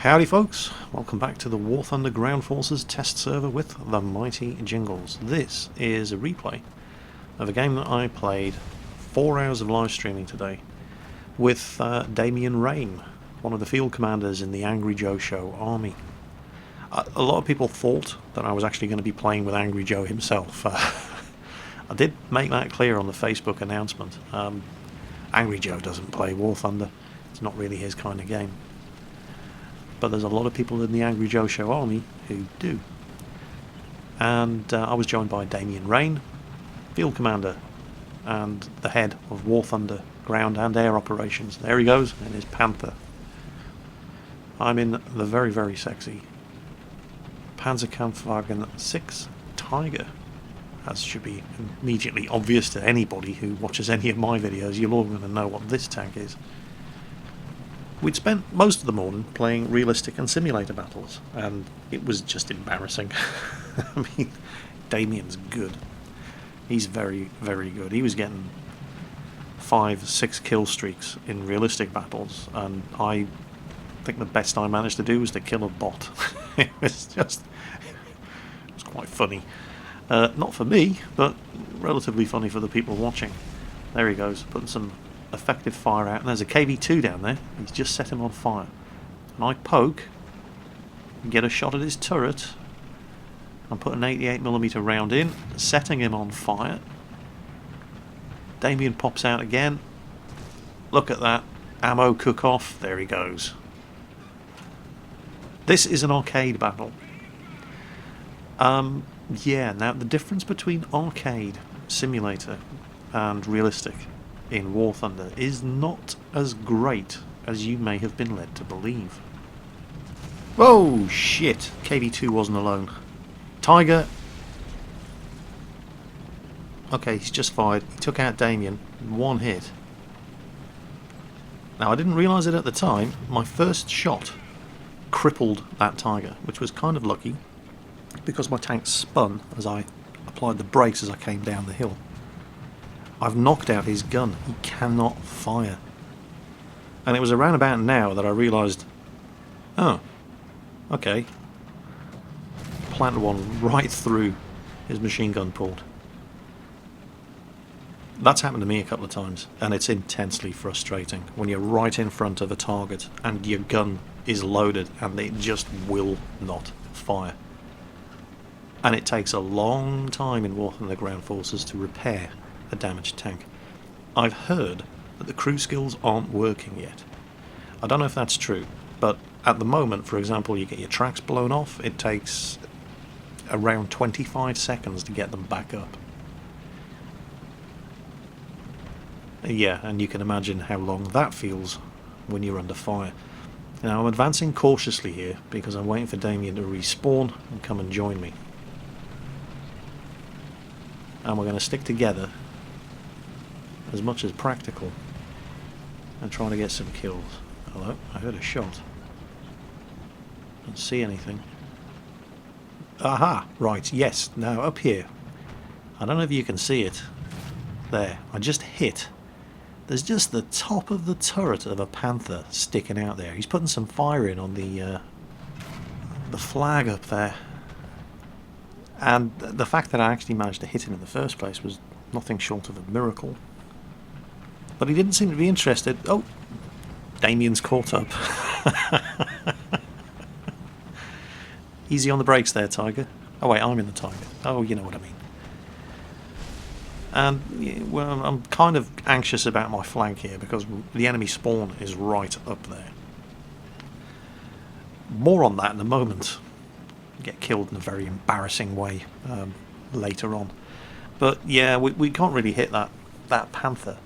Howdy folks, welcome back to the War Thunder Ground Forces test server with the mighty Jingles. This is a replay of a game that I played 4 hours of live streaming today with Damien Rain, one of the field commanders in the Angry Joe Show army. A lot of people thought that I was actually going to be playing with Angry Joe himself. I did make that clear on the Facebook announcement. Angry Joe doesn't play War Thunder, it's not really his kind of game. But there's a lot of people in the Angry Joe Show army who do. And I was joined by Damien Rain, Field Commander, and the head of War Thunder ground and air operations. There he goes, in his Panther. I'm in the very, very sexy Panzerkampfwagen Six Tiger. As should be immediately obvious to anybody who watches any of my videos, you're all going to know what this tank is. We'd spent most of the morning playing realistic and simulator battles, and it was just embarrassing. I mean, Damien's good. He's very, very good. He was getting 5-6 kill streaks in realistic battles, and I think the best I managed to do was to kill a bot. It was quite funny. Not for me, but relatively funny for the people watching. There he goes, putting some effective fire out, and there's a KV-2 down there. He's just set him on fire, and I poke and get a shot at his turret. I'm putting an 88mm round in, setting him on fire. Damien pops out again. Look at that ammo cook off. There he goes. This is an arcade battle. Yeah, now the difference between arcade, simulator and realistic in War Thunder is not as great as you may have been led to believe. Whoa, shit! KV-2 wasn't alone. Tiger. Okay, he's just fired. He took out Damien in one hit. Now, I didn't realise it at the time. My first shot crippled that Tiger, which was kind of lucky because my tank spun as I applied the brakes as I came down the hill. I've knocked out his gun. He cannot fire. And it was around about now that I realised, oh, okay. Planted one right through his machine gun port. That's happened to me a couple of times, and it's intensely frustrating when you're right in front of a target and your gun is loaded and it just will not fire. And it takes a long time in War Thunder Ground Forces to repair a damaged tank. I've heard that the crew skills aren't working yet. I don't know if that's true, but at the moment, for example, you get your tracks blown off, it takes around 25 seconds to get them back up. Yeah, and you can imagine how long that feels when you're under fire. Now I'm advancing cautiously here because I'm waiting for Damien to respawn and come and join me. And we're going to stick together as much as practical and trying to get some kills. Hello, I heard a shot. Don't see anything. Aha, right, yes, now up here. I don't know if you can see it. There, I just hit. There's just the top of the turret of a Panther sticking out there. He's putting some fire in on the flag up there. And the fact that I actually managed to hit him in the first place was nothing short of a miracle. But he didn't seem to be interested. Oh, Damien's caught up. Easy on the brakes there, Tiger. Oh wait, I'm in the Tiger. Oh, you know what I mean. And well, I'm kind of anxious about my flank here because the enemy spawn is right up there. More on that in a moment. Get killed in a very embarrassing way later on. But yeah, we can't really hit that Panther.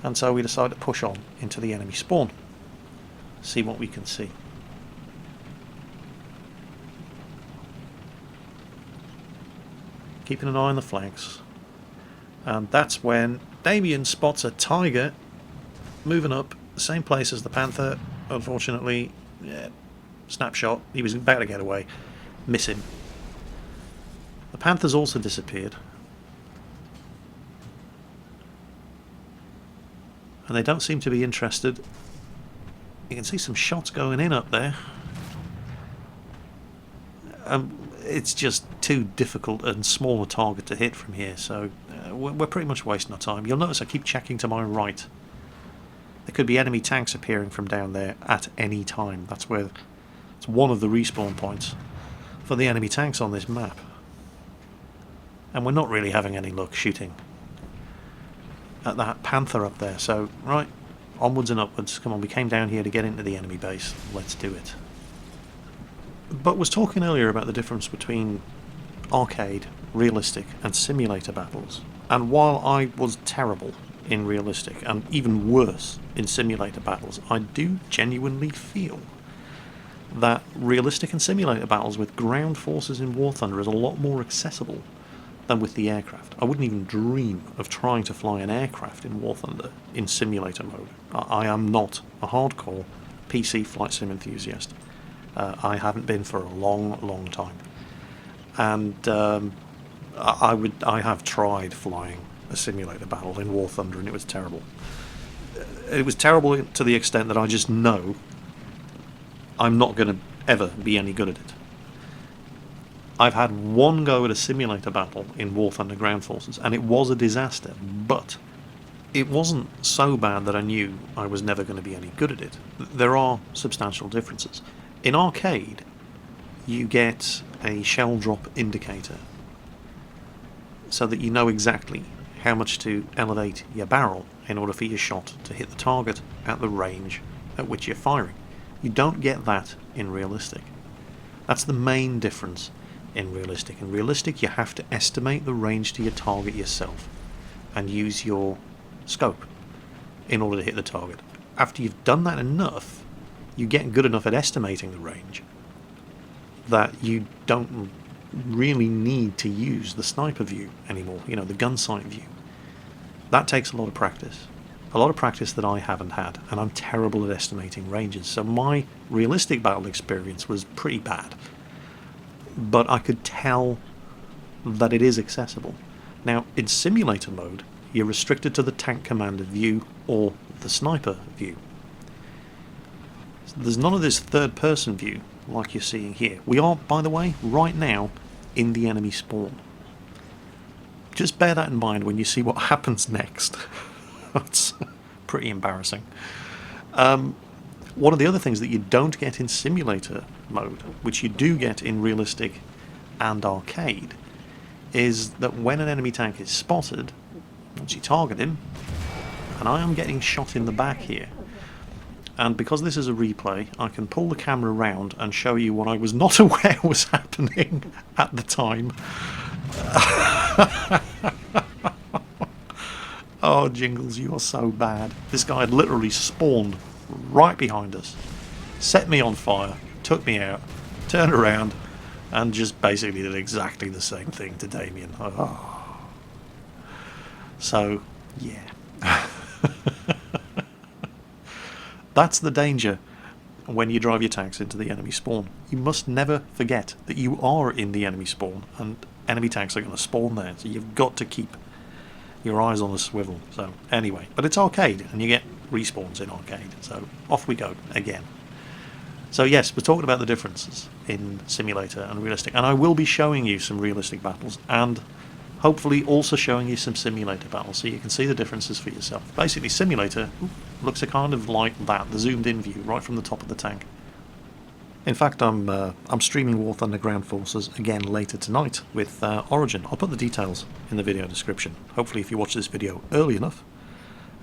And so we decide to push on into the enemy spawn. See what we can see. Keeping an eye on the flanks. And that's when Damien spots a Tiger moving up the same place as the Panther. Unfortunately, yeah, snapshot. He was about to get away. Miss him. The Panther's also disappeared. And they don't seem to be interested You can see some shots going in up there. It's just too difficult and small a target to hit from here, so we're pretty much wasting our time. You'll notice I keep checking to my right. There could be enemy tanks appearing from down there at any time. It's one of the respawn points for the enemy tanks on this map. And we're not really having any luck shooting at that Panther up there, so right, onwards and upwards. Come on, we came down here to get into the enemy base. Let's do it. But was talking earlier about the difference between arcade, realistic and simulator battles. And while I was terrible in realistic and even worse in simulator battles, I do genuinely feel that realistic and simulator battles with ground forces in War Thunder is a lot more accessible than with the aircraft. I wouldn't even dream of trying to fly an aircraft in War Thunder in simulator mode. I am not a hardcore PC flight sim enthusiast. I haven't been for a long time, and I have tried flying a simulator battle in War Thunder, and it was terrible. It was terrible to the extent that I just know I'm not going to ever be any good at it. I've had one go at a simulator battle in War Thunder Ground Forces, and it was a disaster, but it wasn't so bad that I knew I was never going to be any good at it. There are substantial differences. In arcade, you get a shell drop indicator so that you know exactly how much to elevate your barrel in order for your shot to hit the target at the range at which you're firing. You don't get that in realistic. That's the main difference in realistic. In realistic, you have to estimate the range to your target yourself and use your scope in order to hit the target. After you've done that enough, you get good enough at estimating the range that you don't really need to use the sniper view anymore, you know, the gun sight view. That takes a lot of practice that I haven't had, and I'm terrible at estimating ranges, so my realistic battle experience was pretty bad, but I could tell that it is accessible. Now, in simulator mode, you're restricted to the tank commander view or the sniper view. There's none of this third-person view like you're seeing here. We are, by the way, right now in the enemy spawn. Just bear that in mind when you see what happens next. That's pretty embarrassing. One of the other things that you don't get in simulator mode, which you do get in realistic and arcade, is that when an enemy tank is spotted, once you target him, and I am getting shot in the back here, and because this is a replay, I can pull the camera around and show you what I was not aware was happening at the time. Oh, Jingles, you are so bad. This guy had literally spawned right behind us, set me on fire, took me out, turned around, and just basically did exactly the same thing to Damien. Oh. So, yeah. That's the danger when you drive your tanks into the enemy spawn. You must never forget that you are in the enemy spawn, and enemy tanks are going to spawn there, so you've got to keep your eyes on the swivel. So anyway, but it's arcade, and you get respawns in arcade, so off we go again. So yes, we're talking about the differences in simulator and realistic, and I will be showing you some realistic battles, and hopefully also showing you some simulator battles so you can see the differences for yourself. Basically, simulator looks a kind of like that, the zoomed in view right from the top of the tank. In fact, I'm streaming War Thunder Ground Forces again later tonight with Origin. I'll put the details in the video description. Hopefully if you watch this video early enough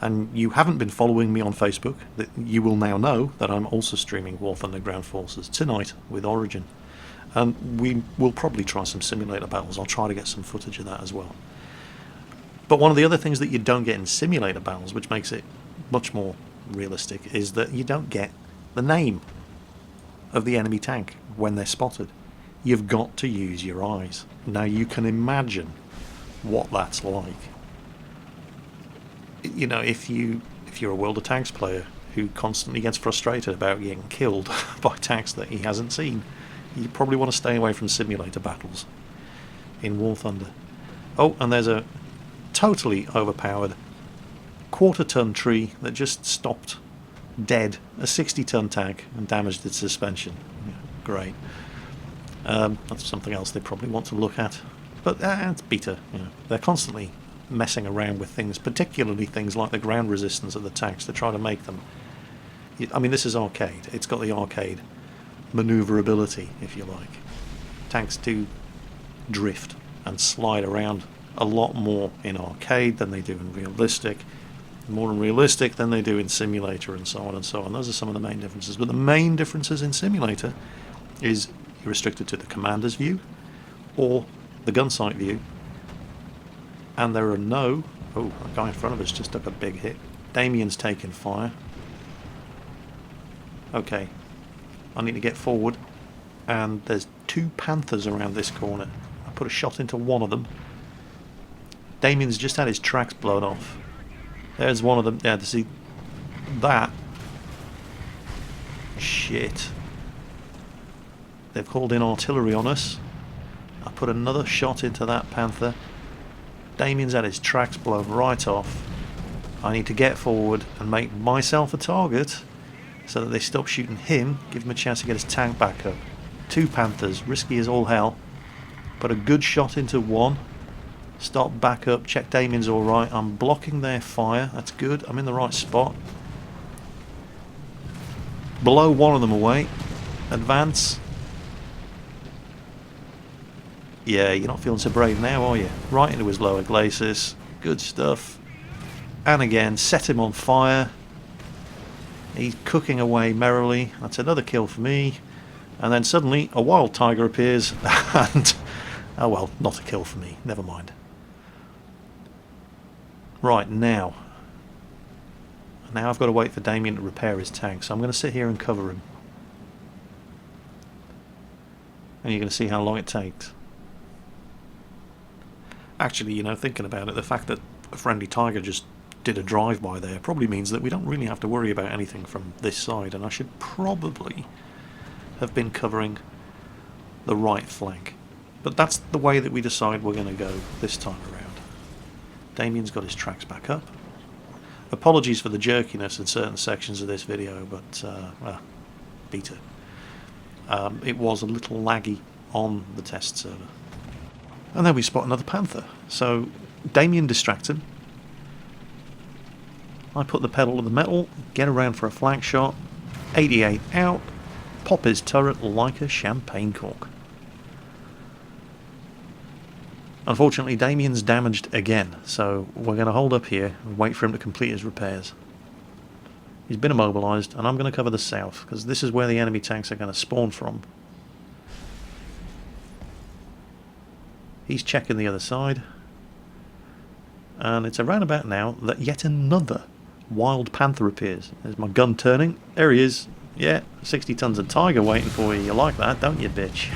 and you haven't been following me on Facebook, that you will now know that I'm also streaming War Thunder Ground Forces tonight with Origin. We will probably try some simulator battles. I'll try to get some footage of that as well. But one of the other things that you don't get in simulator battles, which makes it much more realistic, is that you don't get the name of the enemy tank when they're spotted. You've got to use your eyes. Now you can imagine what that's like. You know, if you're a World of Tanks player who constantly gets frustrated about getting killed by tanks that he hasn't seen, you probably want to stay away from simulator battles in War Thunder. Oh, and there's a totally overpowered quarter-ton tree that just stopped dead, a 60-ton tank, and damaged its suspension. Yeah, great. That's something else they probably want to look at. But it's beta. You know, they're constantly messing around with things, particularly things like the ground resistance of the tanks, to try to make them. I mean, this is arcade. It's got the arcade maneuverability, if you like. Tanks do drift and slide around a lot more in arcade than they do in realistic. More in realistic than they do in simulator, and so on and so on. Those are some of the main differences. But the main differences in simulator is you're restricted to the commander's view or the gun sight view, and there are no... Oh, a guy in front of us just took a big hit. Damien's taking fire. Okay, I need to get forward, and there's 2 Panthers around this corner. I put a shot into one of them. Damien's just had his tracks blown off. There's one of them. Yeah, to see that. Shit. They've called in artillery on us. I put another shot into that Panther. Damien's had his tracks blown right off. I need to get forward and make myself a target so that they stop shooting him, give him a chance to get his tank back up. 2 Panthers, risky as all hell. Put a good shot into one. Stop, back up, check Damien's alright. I'm blocking their fire, that's good. I'm in the right spot. Blow one of them away. Advance. Yeah, you're not feeling so brave now, are you? Right into his lower glacis. Good stuff. And again, set him on fire. He's cooking away merrily. That's another kill for me. And then suddenly a wild tiger appears and... oh well, not a kill for me. Never mind. Right, now I've got to wait for Damien to repair his tank, so I'm going to sit here and cover him. And you're going to see how long it takes. Actually, you know, thinking about it, the fact that a friendly tiger just did a drive-by there probably means that we don't really have to worry about anything from this side, and I should probably have been covering the right flank. But that's the way that we decide we're going to go this time around. Damien's got his tracks back up. Apologies for the jerkiness in certain sections of this video, but well, beta. It was a little laggy on the test server. And then we spot another Panther. So Damien distracts him. I put the pedal to the metal, get around for a flank shot, 88 out, pop his turret like a champagne cork. Unfortunately, Damien's damaged again, so we're going to hold up here and wait for him to complete his repairs. He's been immobilised, and I'm going to cover the south, because this is where the enemy tanks are going to spawn from. He's checking the other side, and it's around about now that yet another wild Panther appears. There's my gun turning. There he is. Yeah, 60 tons of Tiger waiting for you. You like that, don't you, bitch?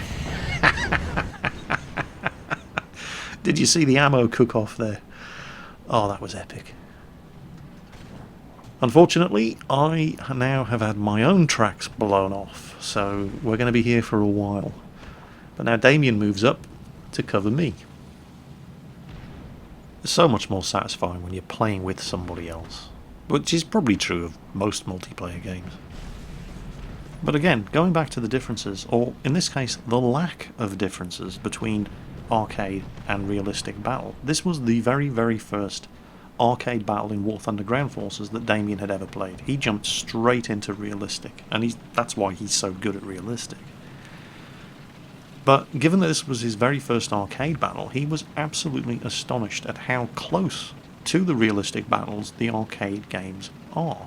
Did you see the ammo cook-off there? Oh, that was epic. Unfortunately, I now have had my own tracks blown off, so we're going to be here for a while. But now Damien moves up to cover me. It's so much more satisfying when you're playing with somebody else, which is probably true of most multiplayer games. But again, going back to the differences, or in this case, the lack of differences between arcade and realistic battle. This was the very, very first arcade battle in War Thunder Ground Forces that Damien had ever played. He jumped straight into realistic, and that's why he's so good at realistic. But given that this was his very first arcade battle, he was absolutely astonished at how close to the realistic battles the arcade games are.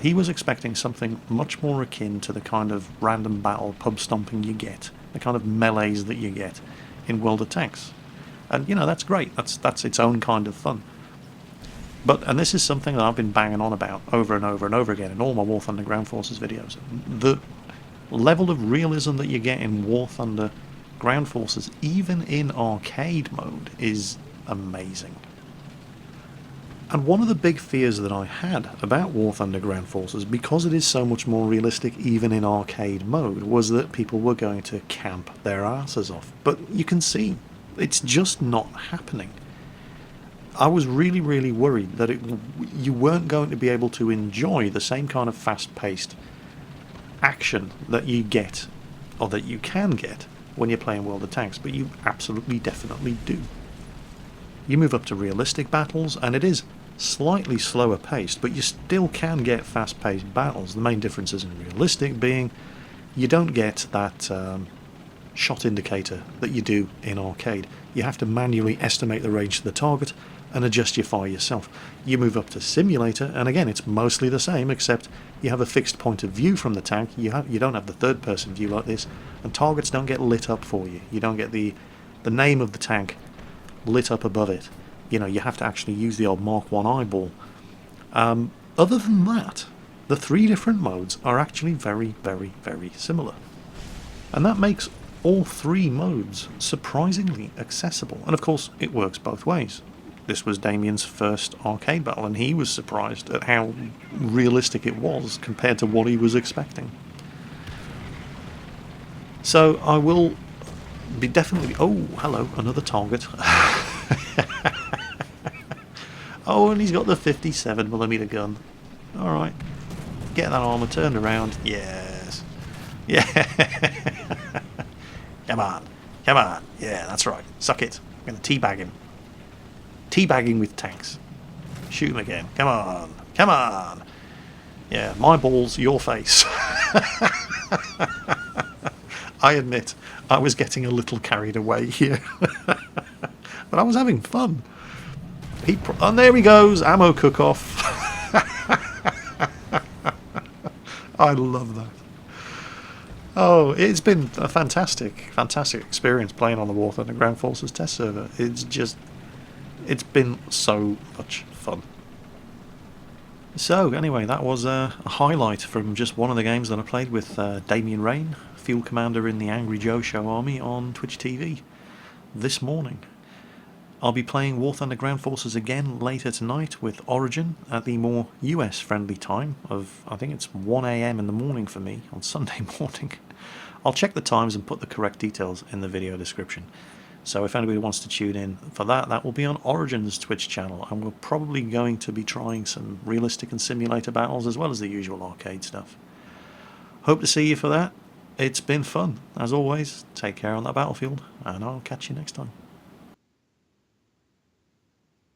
He was expecting something much more akin to the kind of random battle pub stomping you get, the kind of melees that you get in World of Tanks. And, you know, that's great. That's its own kind of fun. And this is something that I've been banging on about over and over and over again in all my War Thunder Ground Forces videos. The level of realism that you get in War Thunder Ground Forces, even in arcade mode, is amazing. And one of the big fears that I had about War Thunder Ground Forces, because it is so much more realistic even in arcade mode, was that people were going to camp their asses off. But you can see, it's just not happening. I was really, really worried that you weren't going to be able to enjoy the same kind of fast-paced action that you get, or that you can get, when you're playing World of Tanks, but you absolutely definitely do. You move up to realistic battles, and it is slightly slower paced, but you still can get fast-paced battles. The main differences in realistic being you don't get that shot indicator that you do in arcade. You have to manually estimate the range of the target and adjust your fire yourself. You move up to simulator, and again it's mostly the same, except you have a fixed point of view from the tank. You don't have the third-person view like this, and targets don't get lit up for you. You don't get the name of the tank lit up above it. You know, you have to actually use the old Mark 1 eyeball. Other than that, the 3 different modes are actually very, very, very similar. And that makes all 3 modes surprisingly accessible. And of course, it works both ways. This was Damien's first arcade battle, and he was surprised at how realistic it was compared to what he was expecting. So I will be definitely... Oh, hello, another target. Oh, and he's got the 57mm gun. Alright. Get that armour turned around. Yes. Yeah. Come on. Come on. Yeah, that's right. Suck it. I'm going to teabag him. Teabagging with tanks. Shoot him again. Come on. Come on. Yeah, my balls, your face. I admit, I was getting a little carried away here. But I was having fun. And there he goes, ammo cook-off. I love that. Oh, it's been a fantastic, fantastic experience playing on the War Thunder Ground Forces test server. It's been so much fun. So, anyway, that was a highlight from just one of the games that I played with Damien Rain, Field Commander in the Angry Joe Show Army on Twitch TV this morning. I'll be playing War Thunder Ground Forces again later tonight with Origin at the more US-friendly time of, I think it's 1 AM in the morning for me on Sunday morning. I'll check the times and put the correct details in the video description. So if anybody wants to tune in for that, that will be on Origin's Twitch channel, and we're probably going to be trying some realistic and simulator battles as well as the usual arcade stuff. Hope to see you for that. It's been fun. As always, take care on that battlefield, and I'll catch you next time.